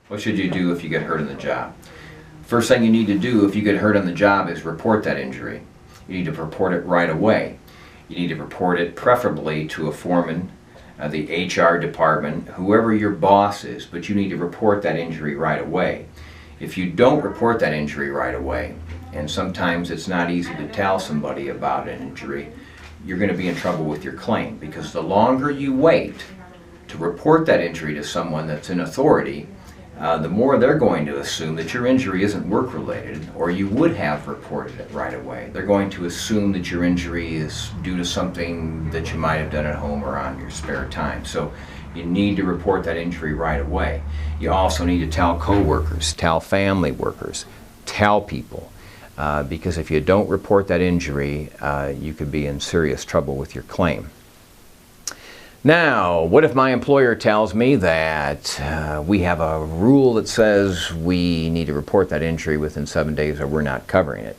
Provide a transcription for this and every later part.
What should you do if you get hurt on the job? First thing you need to do if you get hurt on the job is report that injury. You need to report it right away. You need to report it preferably to a foreman, the HR department, whoever your boss is, but you need to report that injury right away. If you don't report that injury right away, and sometimes it's not easy to tell somebody about an injury, you're going to be in trouble with your claim, because the longer you wait to report that injury to someone that's in authority, the more they're going to assume that your injury isn't work-related, or you would have reported it right away. They're going to assume that your injury is due to something that you might have done at home or on your spare time. So you need to report that injury right away. You also need to tell coworkers, tell family workers, tell people, because if you don't report that injury, you could be in serious trouble with your claim. Now, what if my employer tells me that we have a rule that says we need to report that injury within 7 days or we're not covering it?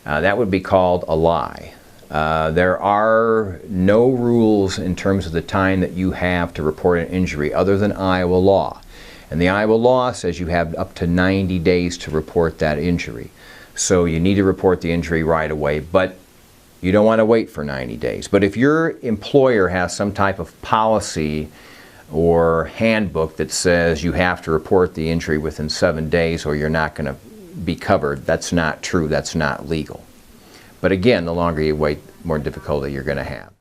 That would be called a lie. There are no rules in terms of the time that you have to report an injury other than Iowa law. And the Iowa law says you have up to 90 days to report that injury. So you need to report the injury right away, but you don't want to wait for 90 days. But if your employer has some type of policy or handbook that says you have to report the injury within 7 days or you're not going to be covered, that's not true, that's not legal. But again, the longer you wait, the more difficulty you're going to have.